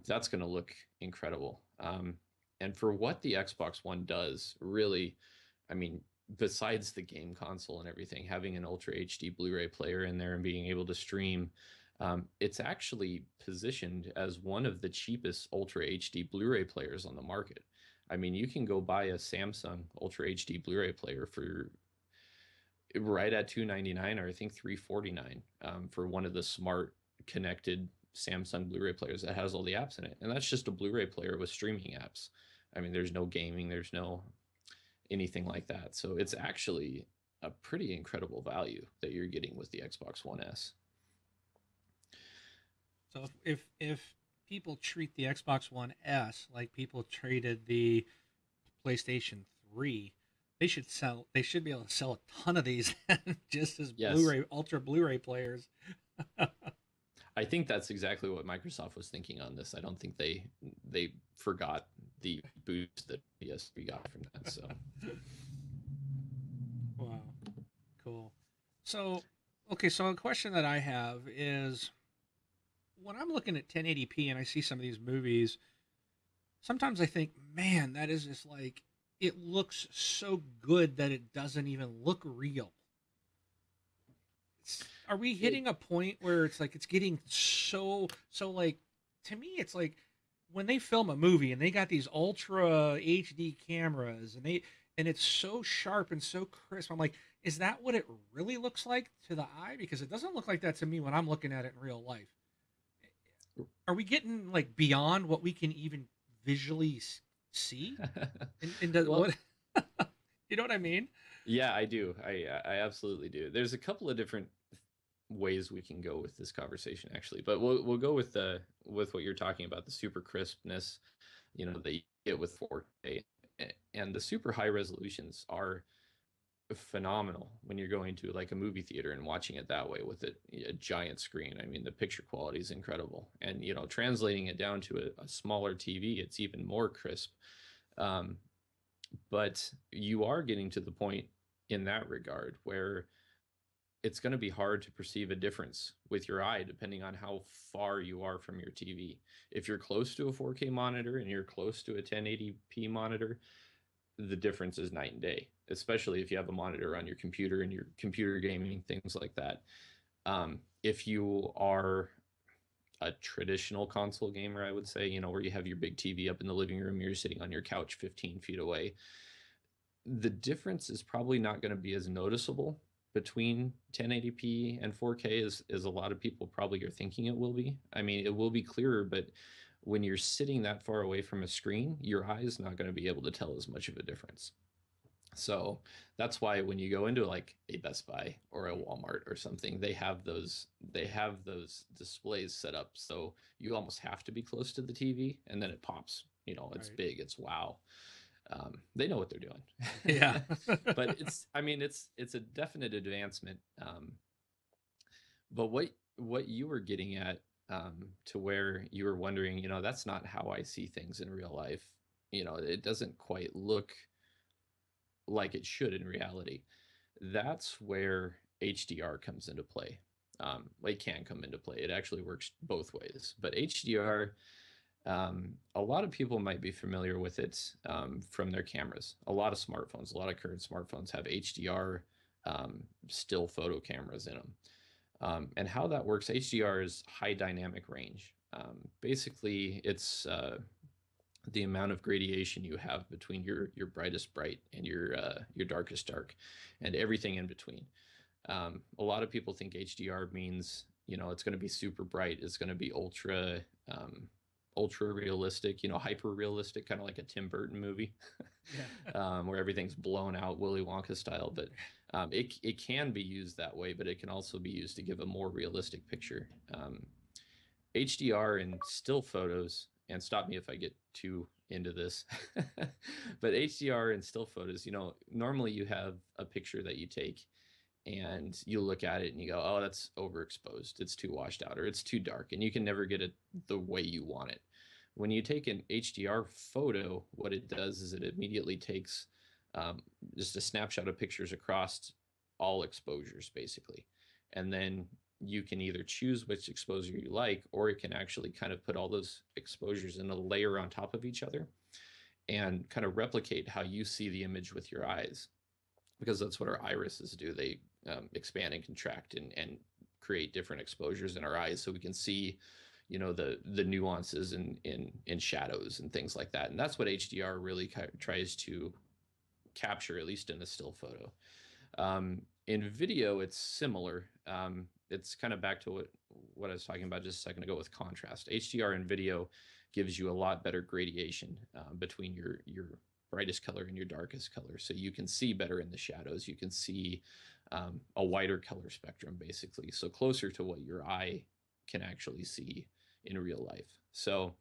that's going to look incredible. And for what the Xbox One does, really, I mean, besides the game console and everything, having an Ultra HD Blu-ray player in there and being able to stream, it's actually positioned as one of the cheapest Ultra HD Blu-ray players on the market. I mean, you can go buy a Samsung Ultra HD Blu-ray player for right at $299, or I think $349, for one of the smart connected Samsung Blu-ray players that has all the apps in it. And that's just a Blu-ray player with streaming apps. I mean, there's no gaming, there's no anything like that. So it's actually a pretty incredible value that you're getting with the Xbox One S. So if people treat the Xbox One S like people treated the PlayStation 3, they should be able to sell a ton of these just as Yes, Blu-ray players. I think that's exactly what Microsoft was thinking on this. I don't think they forgot the boost that PS3 got from that. So Wow, cool. So, okay, so a question that I have is when I'm looking at 1080p and I see some of these movies, sometimes I think, man, that is just like it looks so good that it doesn't even look real. Are we it, hitting a point where it's like it's getting so like to me it's like when they film a movie and they got these ultra HD cameras and it's so sharp and so crisp. I'm like, is that what it really looks like to the eye? Because it doesn't look like that to me when I'm looking at it in real life. Are we getting like beyond what we can even visually see? And does, well, what you know what I mean? yeah, I do. I absolutely do. There's a couple of different ways we can go with this conversation, actually, but we'll go with what you're talking about, the super crispness, that you get with 4K, and the super high resolutions are phenomenal when you're going to like a movie theater and watching it that way with a giant screen. I mean, the picture quality is incredible, and translating it down to a smaller TV, it's even more crisp. Um, but you are getting to the point in that regard where it's going to be hard to perceive a difference with your eye depending on how far you are from your TV. If you're close to a 4K monitor and you're close to a 1080p monitor, the difference is night and day, especially if you have a monitor on your computer and your computer gaming, things like that. If you are a traditional console gamer, I would say, where you have your big TV up in the living room, you're sitting on your couch 15 feet away, the difference is probably not going to be as noticeable between 1080p and 4K as a lot of people probably are thinking it will be. I mean, it will be clearer, but when you're sitting that far away from a screen, your eye is not going to be able to tell as much of a difference. So that's why when you go into like a Best Buy or a Walmart or something, they have those displays set up so you almost have to be close to the TV, and then it pops. It's Right. big, it's wow. They know what they're doing. Yeah. But it's a definite advancement. But what you were getting at, to where you were wondering, that's not how I see things in real life. It doesn't quite look like it should in reality. That's where HDR comes into play. It can come into play. It actually works both ways. But HDR, a lot of people might be familiar with it, from their cameras. A lot of smartphones, a lot of current smartphones have HDR, still photo cameras in them. And how that works, HDR is high dynamic range. Basically, it's the amount of gradation you have between your brightest bright and your darkest dark, and everything in between. A lot of people think HDR means it's going to be super bright. It's going to be ultra realistic, hyper realistic, kind of like a Tim Burton movie, Yeah. where everything's blown out Willy Wonka style. But it can be used that way, but it can also be used to give a more realistic picture. HDR in still photos, and stop me if I get too into this, but HDR in still photos, normally you have a picture that you take and you look at it and you go, oh, that's overexposed. It's too washed out, or it's too dark, and you can never get it the way you want it. When you take an HDR photo, what it does is it immediately takes, just a snapshot of pictures across all exposures, basically. And then you can either choose which exposure you like, or it can actually kind of put all those exposures in a layer on top of each other and kind of replicate how you see the image with your eyes, because that's what our irises do. They expand and contract and create different exposures in our eyes, so we can see, the nuances in shadows and things like that. And that's what HDR really tries to capture, at least in a still photo. In video, it's similar. It's kind of back to what I was talking about just a second ago with contrast. HDR in video gives you a lot better gradation, between your brightest color and your darkest color, so you can see better in the shadows. You can see, a wider color spectrum, basically, so closer to what your eye can actually see in real life. So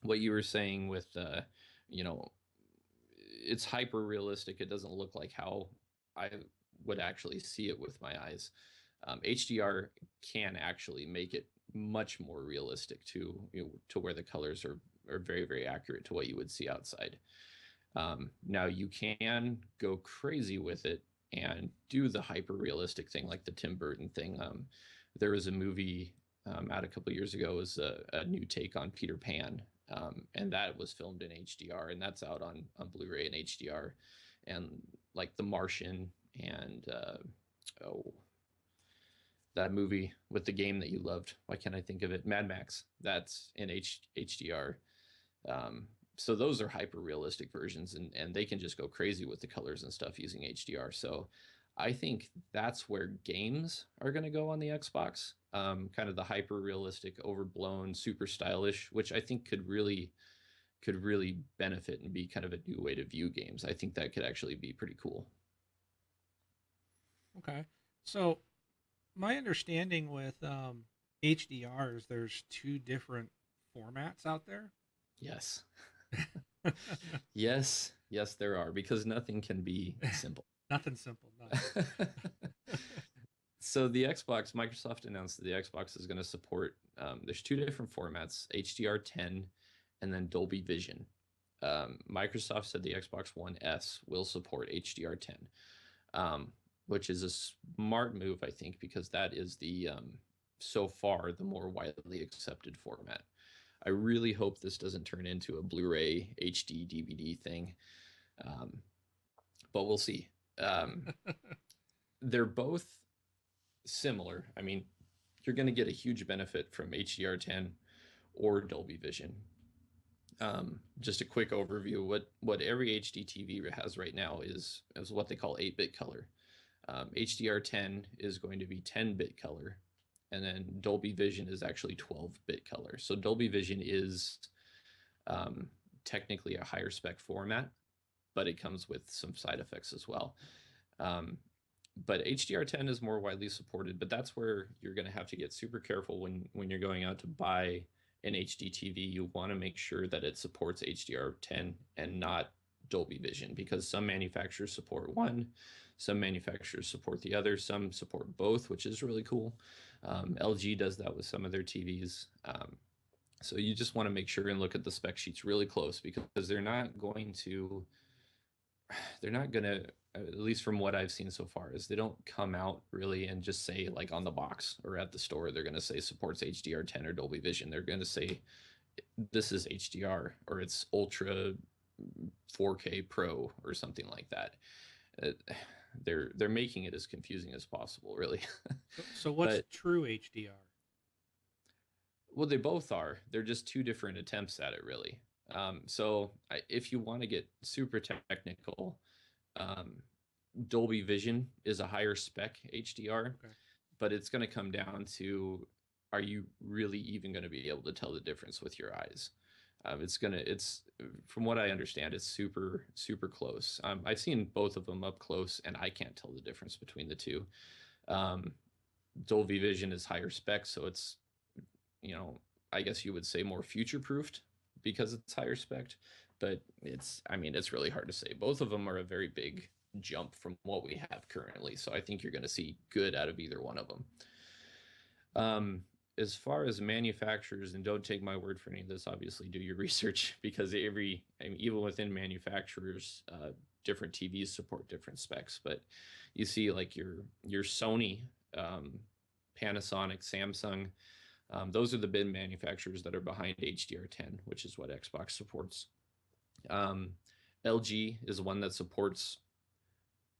what you were saying with, you know it's hyper realistic. It doesn't look like how I would actually see it with my eyes. HDR can actually make it much more realistic to where the colors are very, very accurate to what you would see outside. Now you can go crazy with it and do the hyper realistic thing like the Tim Burton thing. There was a movie, out a couple of years ago. It was a new take on Peter Pan, and that was filmed in HDR, and that's out on Blu-ray and HDR. And like The Martian and, oh, that movie with the game that you loved. Why can't I think of it? Mad Max. That's in HDR. So those are hyper realistic versions, and they can just go crazy with the colors and stuff using HDR. So I think that's where games are going to go on the Xbox. Kind of the hyper realistic, overblown, super stylish, which I think could really benefit and be kind of a new way to view games. I think that could actually be pretty cool. Okay. So my understanding with HDRs, there's two different formats out there. Yes. Yes, there are, because nothing can be simple. Nothing simple. Nothing. So the Xbox, Microsoft announced that the Xbox is going to support. There's two different formats: HDR10 and then Dolby Vision. Microsoft said the Xbox One S will support HDR10. Um, which is a smart move, I think, because that is the so far the more widely accepted format. I really hope this doesn't turn into a Blu-ray HD DVD thing, um, but we'll see. Um, they're both similar. I mean, you're going to get a huge benefit from HDR10 or Dolby Vision. Just a quick overview: what every HD TV has right now is what they call 8-bit color. HDR10 is going to be 10-bit color, and then Dolby Vision is actually 12-bit color. So Dolby Vision is um, technically a higher spec format, but it comes with some side effects as well. Um, but HDR10 is more widely supported, but that's where you're going to have to get super careful when you're going out to buy an HD TV. You want to make sure that it supports HDR10 and not Dolby Vision, because some manufacturers support one, some manufacturers support the other, some support both, which is really cool. LG does that with some of their TVs. So you just want to make sure and look at the spec sheets really close, because they're not going to, at least from what I've seen so far, is they don't come out really and just say, like on the box or at the store, they're going to say supports HDR10 or Dolby Vision. They're going to say this is HDR or it's Ultra 4K Pro or something like that. Uh, they're making it as confusing as possible, really. So what's But true HDR? well, they both are. They're just two different attempts at it, really. If you want to get super technical, um, Dolby Vision is a higher spec HDR, Okay. but it's going to come down to, are you really even going to be able to tell the difference with your eyes? It's from what I understand, it's super, super close. I've seen both of them up close, and I can't tell the difference between the two. Um, Dolby Vision is higher spec, so it's, you know, I guess you would say more future proofed because it's higher spec, but I mean, it's really hard to say. Both of them are a very big jump from what we have currently. So I think you're going to see good out of either one of them. As far as manufacturers, and don't take my word for any of this, obviously do your research, because I mean, even within manufacturers, different TVs support different specs. But you see, like your Sony, Panasonic, Samsung, those are the big manufacturers that are behind HDR10, which is what Xbox supports. Um, LG is one that supports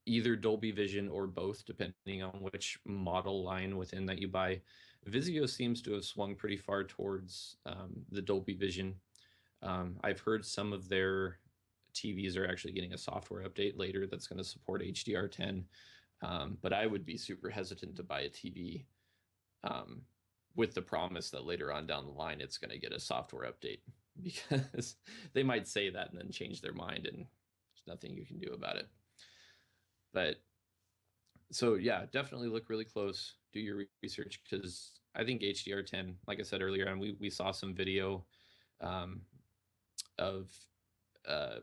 either Dolby Vision or both, depending on which model line within that you buy. Vizio seems to have swung pretty far towards the Dolby Vision. I've heard some of their TVs are actually getting a software update later that's going to support HDR10. But I would be super hesitant to buy a TV um, with the promise that later on down the line it's going to get a software update, because they might say that and then change their mind, and there's nothing you can do about it. But so yeah, definitely look really close, do your research, because I think HDR10, like I said earlier, and we saw some video um, of uh,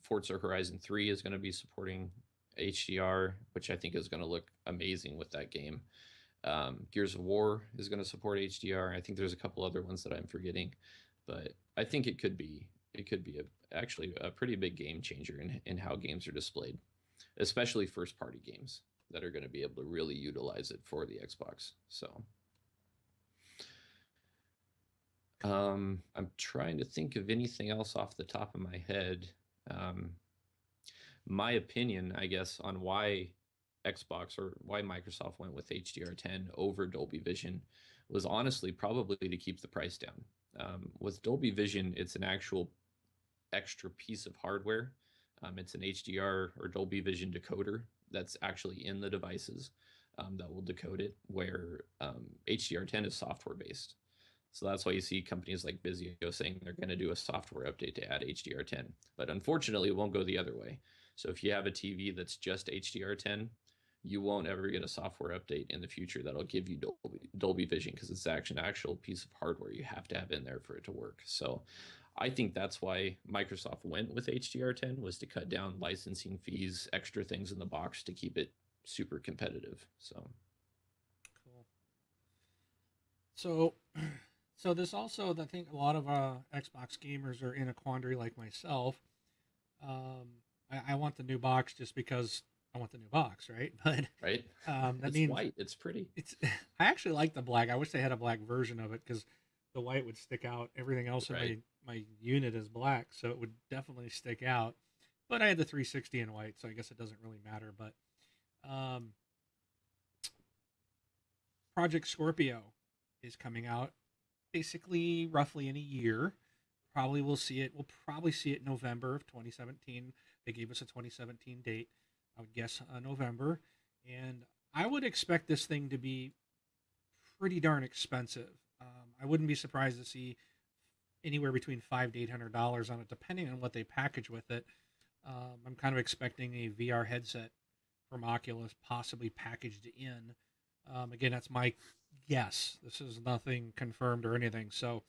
Forza Horizon 3 is going to be supporting HDR, which I think is going to look amazing with that game. Gears of War is going to support HDR. I think there's a couple other ones that I'm forgetting, but I think it could be actually a pretty big game changer in how games are displayed, especially first party games that are going to be able to really utilize it for the Xbox. So I'm trying to think of anything else off the top of my head. Um, my opinion, I guess, on why Xbox or why Microsoft went with HDR10 over Dolby Vision was honestly probably to keep the price down. With Dolby Vision, it's an actual extra piece of hardware. It's an HDR or Dolby Vision decoder that's actually in the devices that will decode it, where HDR10 is software based. So that's why you see companies like Vizio saying they're going to do a software update to add HDR10. But unfortunately, it won't go the other way. So if you have a TV that's just HDR10, you won't ever get a software update in the future that'll give you Dolby Vision, because it's actually an actual piece of hardware you have to have in there for it to work. So I think that's why Microsoft went with HDR10, was to cut down licensing fees, extra things in the box to keep it super competitive. So Cool. So, so this also, I think a lot of Xbox gamers are in a quandary like myself. I want the new box just because I want the new box, right? But right? that It's means white. It's pretty. it's. I actually like the black. I wish they had a black version of it because the white would stick out. Everything else in Right. my unit is black, so it would definitely stick out. But I had the 360 in white, so I guess it doesn't really matter. But um, Project Scorpio is coming out basically roughly in a year. Probably we'll see it. We'll probably see it November of 2017. They gave us a 2017 date. I would guess November, and I would expect this thing to be pretty darn expensive. I wouldn't be surprised to see anywhere between $500 to $800 on it, depending on what they package with it. I'm kind of expecting a VR headset from Oculus, possibly packaged in. Again, that's my guess. This is nothing confirmed or anything. So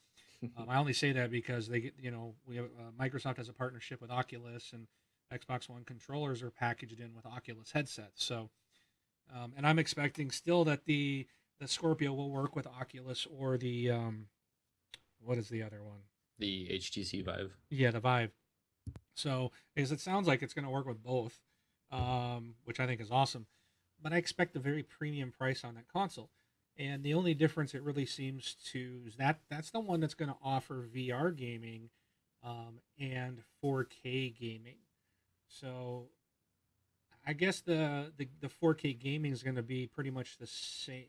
I only say that because they get, we have Microsoft has a partnership with Oculus, and Xbox One controllers are packaged in with Oculus headsets. So, and I'm expecting still that the Scorpio will work with Oculus or the what is the other one? The HTC Vive. Yeah, the Vive. So, because it sounds like it's going to work with both, which I think is awesome. But I expect a very premium price on that console. And the only difference it really seems to is that's the one that's going to offer VR gaming and 4K gaming. So I guess the 4K gaming is going to be pretty much the same.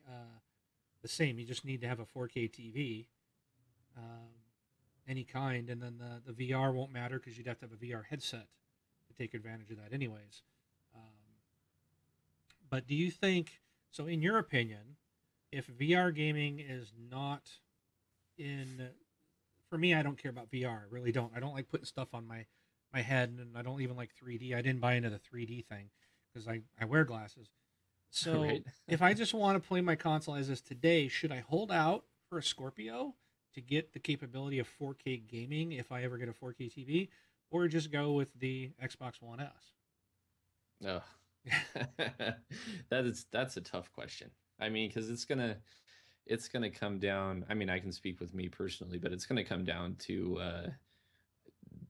The same. You just need to have a 4K TV, um, any kind, and then the VR won't matter because you'd have to have a VR headset to take advantage of that, anyways. Um, but do you think so? In your opinion, if VR gaming is not in, for me, I don't care about VR. I really don't. I don't like putting stuff on my head, and I don't even like 3D. I didn't buy into the 3D thing because I wear glasses. So Right. if I just want to play my console as is today, should I hold out for a Scorpio to get the capability of 4K gaming if I ever get a 4K TV, or just go with the Xbox One S? Oh. That's a tough question. I mean, because it's gonna come down. I mean, I can speak with me personally, but it's gonna come down to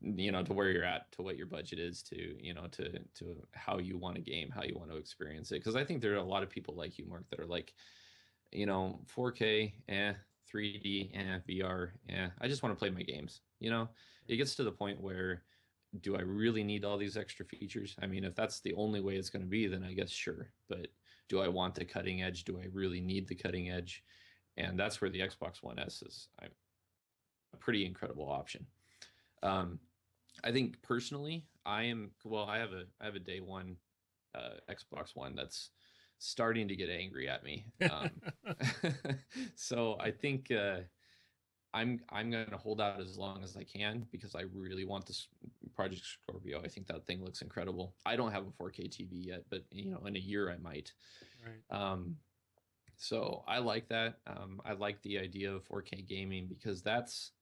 to where you're at, to what your budget is, to to how you want to game, how you want to experience it. Because I think there are a lot of people like you, Mark, that are like, 4K, 3D, VR, I just want to play my games. It gets to the point where, do I really need all these extra features? I mean, if that's the only way it's going to be, then I guess sure. But do I want the cutting edge? Do I really need the cutting edge? And that's where the Xbox One S is a pretty incredible option. Um, I think personally, I have a day one Xbox One that's starting to get angry at me. So I think I'm going to hold out as long as I can because I really want this Project Scorpio. I think that thing looks incredible. I don't have a 4K TV yet, but in a year I might. Right. Um, so I like that. I like the idea of 4K gaming because that's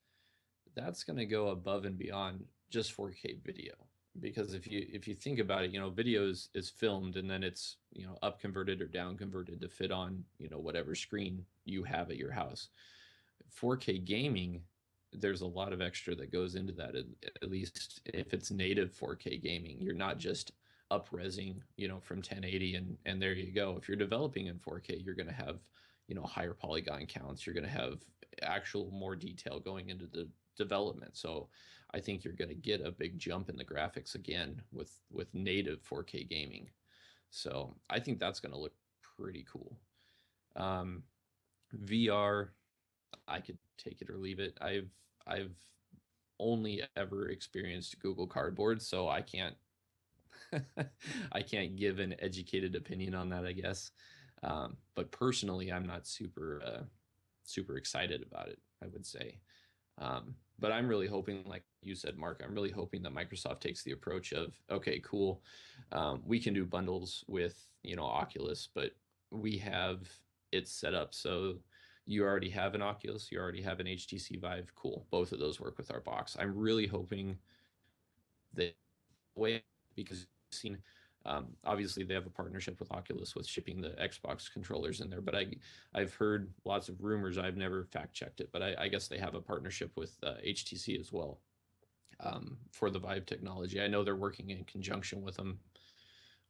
going to go above and beyond just 4K video. Because if you think about it, video is filmed and then it's up converted or down converted to fit on whatever screen you have at your house. 4K gaming, there's a lot of extra that goes into that. At least if it's native 4K gaming, you're not just upresing, from 1080 and there you go. If you're developing in 4K, you're going to have, higher polygon counts. You're going to have actual more detail going into the development. So I think you're going to get a big jump in the graphics again with native 4K gaming. So I think that's going to look pretty cool. Um, VR, I could take it or leave it. I've only ever experienced Google Cardboard, so I can't I can't give an educated opinion on that, I guess. But personally, I'm not super excited about it, I would say. But I'm really hoping, like you said, Mark, I'm really hoping that Microsoft takes the approach of, okay, cool, we can do bundles with Oculus, but we have it set up so you already have an Oculus, you already have an HTC Vive, cool. Both of those work with our box. I'm really hoping that way because I've seen obviously they have a partnership with Oculus with shipping the Xbox controllers in there, but I've heard lots of rumors. I've never fact checked it, but I guess they have a partnership with HTC as well for the Vive technology. I know they're working in conjunction with them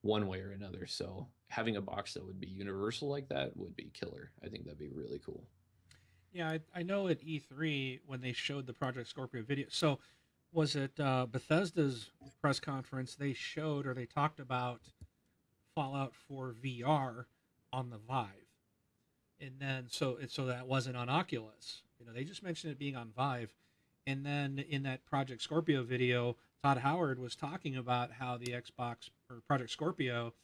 one way or another. So having a box that would be universal like that would be killer. I think that'd be really cool. Yeah, I know at E3 when they showed the Project Scorpio video. So was it Bethesda's press conference? They showed or they talked about Fallout 4 VR on the Vive, and then so that wasn't on Oculus. They just mentioned it being on Vive, and then in that Project Scorpio video, Todd Howard was talking about how the Xbox or Project Scorpio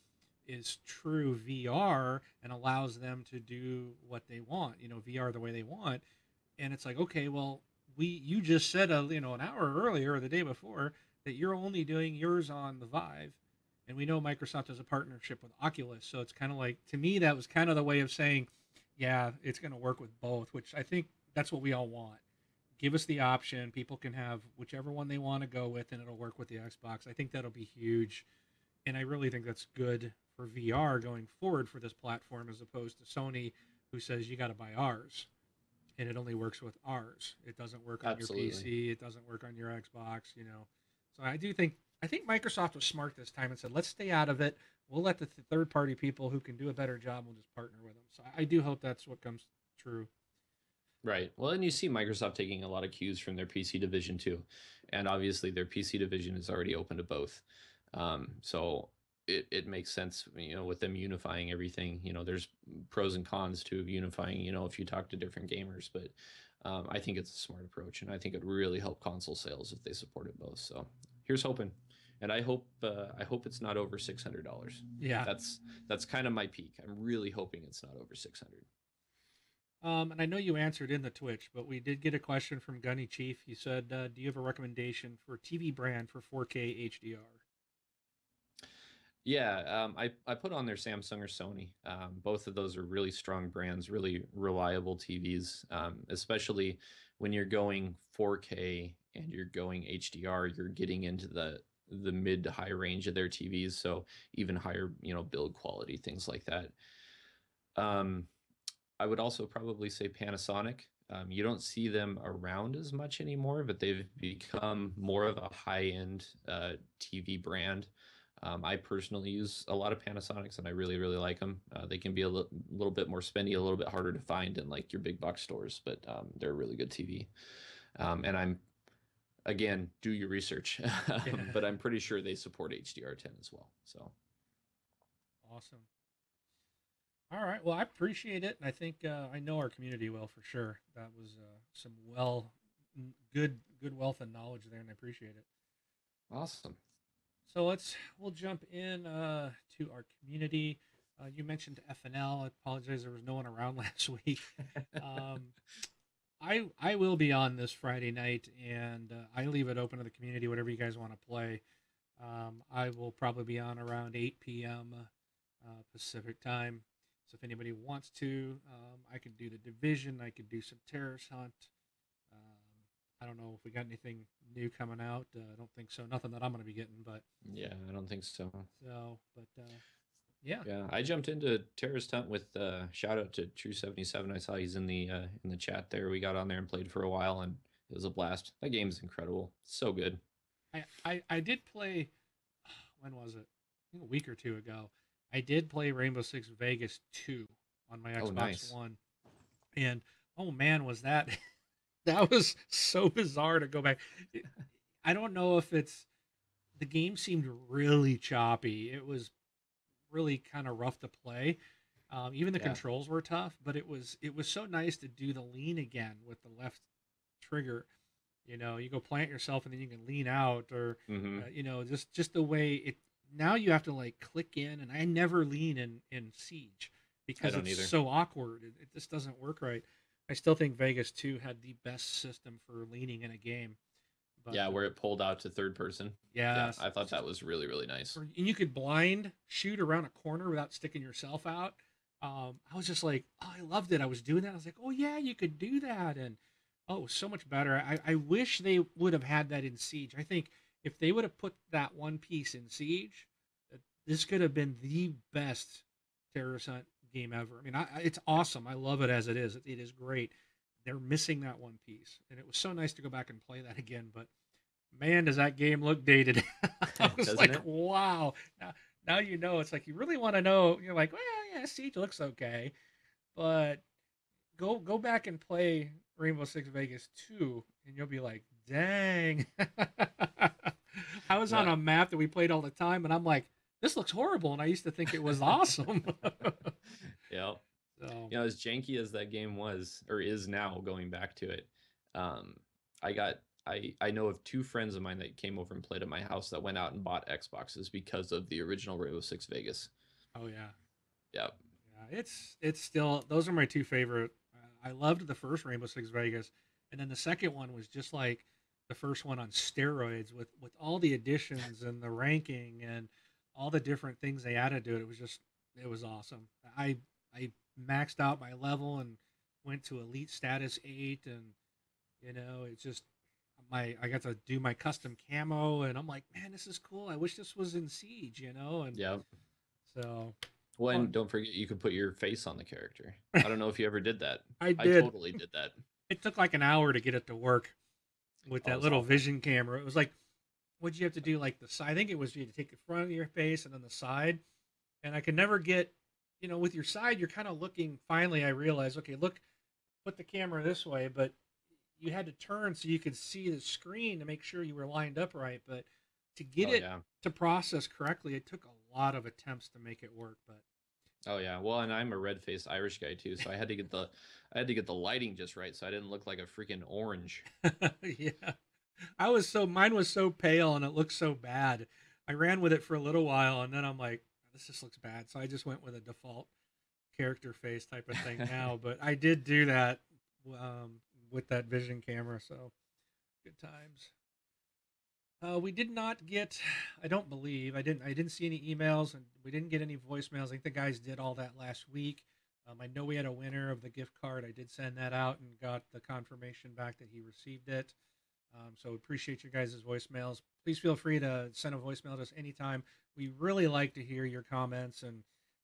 is true VR and allows them to do what they want, VR the way they want. And it's like, okay, well, you just said an hour earlier or the day before that you're only doing yours on the Vive, and we know Microsoft has a partnership with Oculus, so it's kind of like, to me, that was kind of the way of saying, yeah, it's going to work with both, which I think that's what we all want. Give us the option. People can have whichever one they want to go with, and it'll work with the Xbox. I think that'll be huge, and I really think that's good for VR going forward for this platform, as opposed to Sony, who says you got to buy ours, and it only works with ours. It doesn't work on your Absolutely. PC. It doesn't work on your Xbox. So I think Microsoft was smart this time and said, let's stay out of it. We'll let the third party people who can do a better job. We'll just partner with them. So I do hope that's what comes true. Right. Well, and you see Microsoft taking a lot of cues from their PC division too, and obviously their PC division is already open to both. So it makes sense, with them unifying everything. There's pros and cons to unifying. If you talk to different gamers, but I think it's a smart approach, and I think it really help console sales if they supported both. So here's hoping, and I hope it's not over $600. Yeah. That's kind of my peak. I'm really hoping it's not over 600. And I know you answered in the Twitch, but we did get a question from Gunny Chief. He said, "Do you have a recommendation for TV brand for 4K HDR?" Yeah, I put on their Samsung or Sony. Both of those are really strong brands, really reliable TVs, especially when you're going 4K and you're going HDR. You're getting into the mid to high range of their TVs, so even higher, build quality, things like that. Um, I would also probably say Panasonic. You don't see them around as much anymore, but they've become more of a high-end TV brand. I personally use a lot of Panasonics, and I really, really like them. They can be a little bit more spendy, a little bit harder to find in like your big box stores, but they're a really good TV. And again, do your research, but I'm pretty sure they support HDR10 as well. So Awesome. All right. Well, I appreciate it, and I think I know our community well for sure. That was some good wealth and knowledge there, and I appreciate it. awesome. So we'll jump in to our community. You mentioned FNL. I apologize, there was no one around last week. Um, I will be on this Friday night, and I leave it open to the community. Whatever you guys want to play, I will probably be on around 8 p.m. Pacific time. So if anybody wants to, I could do the Division. I could do some Terrorist Hunt. I don't know if we got anything new coming out. I don't think so. Nothing that I'm going to be getting, but Yeah, I don't think so. Yeah. Yeah, I jumped into Terrorist Hunt with shout out to True 77. I saw he's in the chat there. We got on there and played for a while, and it was a blast. That game is incredible. So good. I did play. When was it? I think a week or two ago. I did play Rainbow Six Vegas 2 on my Oh, Xbox nice. One, and oh man, was that that was so bizarre to go back. I don't know if it's the game seemed really choppy. It was really kind of rough to play. Even the Yeah. controls were tough, but it was so nice to do the lean again with the left trigger. You go plant yourself and then you can lean out, or Mm-hmm. just the way it. Now you have to like click in, and I never lean in Siege I because don't it's either. so awkward. It just doesn't work right. I still think Vegas 2 had the best system for leaning in a game, but Yeah, where it pulled out to third person. Yeah, yes, I thought that was really, really nice. and you could blind shoot around a corner without sticking yourself out. I was just like, oh, I loved it. I was doing that. I was like, oh yeah, you could do that, and oh, it was so much better. I wish they would have had that in Siege. I think if they would have put that one piece in Siege, this could have been the best terrorist hunt game ever. I mean, it's awesome. I love it as it is. It is great. They're missing that one piece, and it was so nice to go back and play that again. But man, does that game look dated? I was Doesn't like, it? wow. now you know. It's like you really want to know. You're like, well, yeah, Siege looks okay, but go back and play Rainbow Six Vegas 2, and you'll be like, dang. I was on Yeah. a map that we played all the time, and I'm like, this looks horrible, and I used to think it was awesome. Yeah. So, As janky as that game was or is now, going back to it, um, I got I know of two friends of mine that came over and played at my house that went out and bought Xboxes because of the original Rainbow Six Vegas. oh yeah, Yeah. yeah, it's still those are my two favorite. I loved the first Rainbow Six Vegas, and then the second one was just like the first one on steroids with all the additions and the ranking and all the different things they added to it. It was awesome. I maxed out my level and went to elite status 8, and it's just I got to do my custom camo, and I'm like, man, this is cool. I wish this was in Siege, and Yeah. so. Well, Oh, and don't forget you could put your face on the character. I don't know if you ever did that. I I did. totally did that. It took like an hour to get it to work with Oh, it that was little awful. vision camera. It was like, what'd you have to do? Like the side, I think it was you had to take the front of your face and then the side. And I could never get, with your side, you're kind of looking. Finally, I realized, okay, look, put the camera this way, but you had to turn so you could see the screen to make sure you were lined up right. But to get Oh it yeah. to process correctly, it took a lot of attempts to make it work. But Oh yeah. Well, and I'm a red-faced Irish guy too, so I had to get the lighting just right so I didn't look like a freaking orange. yeah, mine was so pale and it looked so bad. I ran with it for a little while and then I'm like, this just looks bad. So I just went with a default character face type of thing now. But I did do that um, with that vision camera. So good times. We did not get. I don't believe I didn't see any emails and we didn't get any voicemails. I think the guys did all that last week. I know we had a winner of the gift card. I did send that out and got the confirmation back that he received it. So appreciate your guys' voicemails. Please feel free to send a voicemail to us anytime. We really like to hear your comments, and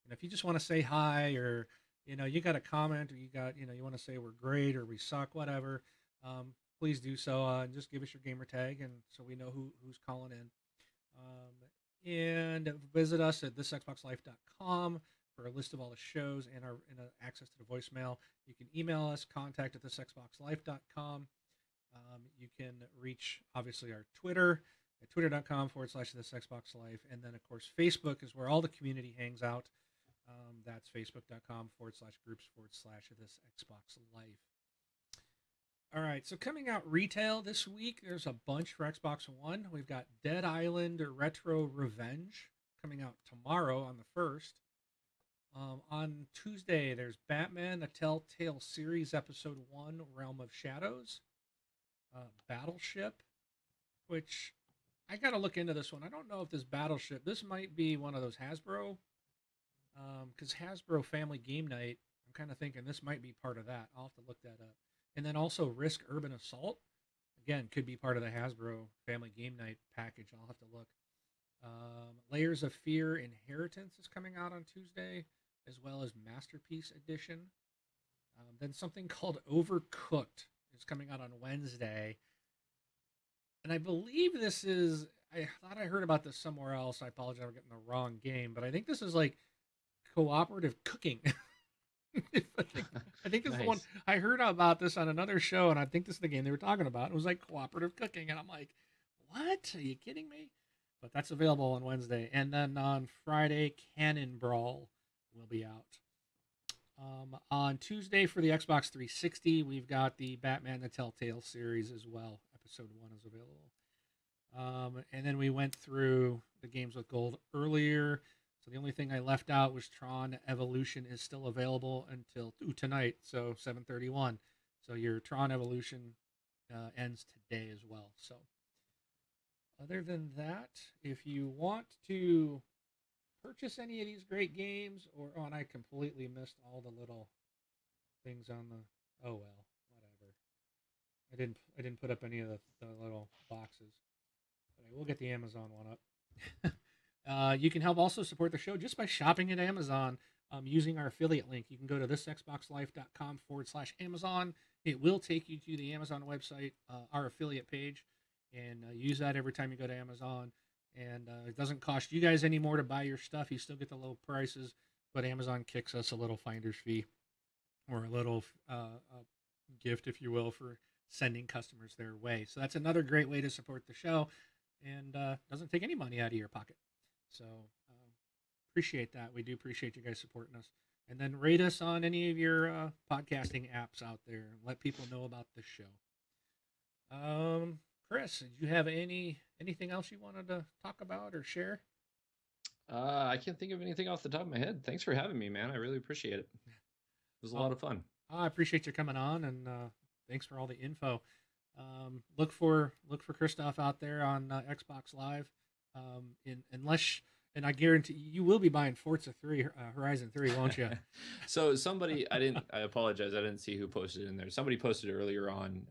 if you just want to say hi, or you got a comment, or you got you want to say we're great or we suck, whatever. Please do so, and just give us your gamer tag, and so we know who's calling in. And visit us at thisxboxlife.com for a list of all the shows and access to the voicemail. You can email us contact at thisxboxlife.com. You can reach, obviously, our Twitter at twitter.com/this Xbox Life. And then, of course, Facebook is where all the community hangs out. That's facebook.com/groups/this Xbox Life. All right, so coming out retail this week, there's a bunch for Xbox One. We've got Dead Island Retro Revenge coming out tomorrow on the 1st. On Tuesday, there's Batman, the Telltale Series, Episode 1, Realm of Shadows. Battleship, which I got to look into this one. I don't know if this might be one of those Hasbro, because Hasbro Family Game Night, I'm kind of thinking this might be part of that. I'll have to look that up. And then also Risk Urban Assault, again, could be part of the Hasbro Family Game Night package. I'll have to look. Layers of Fear Inheritance is coming out on Tuesday, as well as Masterpiece Edition. Then something called Overcooked is coming out on Wednesday. And I believe I thought I heard about this somewhere else. I apologize for getting the wrong game, but I think this is like cooperative cooking. I think this is the one Nice. I heard about this on another show, and I think this is the game they were talking about. It was like cooperative cooking, and I'm like, what? Are you kidding me? But that's available on Wednesday. And then on Friday, Cannon Brawl will be out. On Tuesday for the Xbox 360, we've got the Batman the Telltale series as well. Episode 1 is available. And then we went through the games with gold earlier. So the only thing I left out was Tron Evolution is still available until tonight, so 7:31. So your Tron Evolution ends today as well. So other than that, if you want to purchase any of these great games, and I completely missed all the little things on the. Oh well, whatever. I didn't put up any of the little boxes, but I will get the Amazon one up. You can help also support the show just by shopping at Amazon using our affiliate link. You can go to thisxboxlife.com/Amazon. It will take you to the Amazon website, our affiliate page, and use that every time you go to Amazon. and it doesn't cost you guys any more to buy your stuff. You still get the low prices, but Amazon kicks us a little finder's fee or a little gift, if you will, for sending customers their way. So that's another great way to support the show, and doesn't take any money out of your pocket. So appreciate that. We do appreciate you guys supporting us. And then rate us on any of your podcasting apps out there. Let people know about the show. Chris, did you have anything else you wanted to talk about or share? I can't think of anything off the top of my head. Thanks for having me, man. I really appreciate it. It was a lot of fun. I appreciate you coming on, and thanks for all the info. Look for Christoph out there on Xbox Live. And I guarantee you will be buying Forza 3, Horizon 3, won't you? So somebody, I apologize, I didn't see who posted it in there. Somebody posted earlier on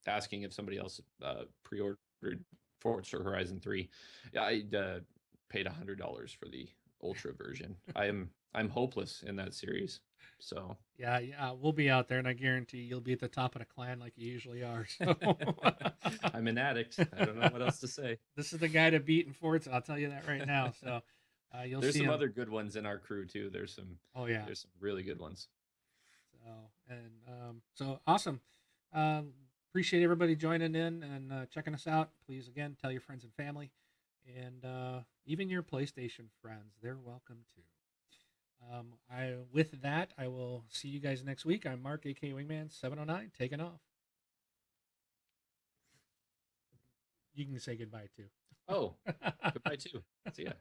asking if somebody else pre-ordered Forza Horizon 3. Yeah, I paid $100 for the Ultra version. I'm hopeless in that series. So yeah, we'll be out there, and I guarantee you'll be at the top of the clan like you usually are. So. I'm an addict. I don't know what else to say. This is the guy to beat in Forza. I'll tell you that right now. So you'll there's see some him. other good ones in our crew too. There's some. Oh yeah. There's some really good ones. So awesome. Appreciate everybody joining in and checking us out. Please again tell your friends and family, and even your PlayStation friends. They're welcome too. With that, I will see you guys next week. I'm Mark, aka Wingman 709, taking off. You can say goodbye too. Oh, goodbye too. See ya.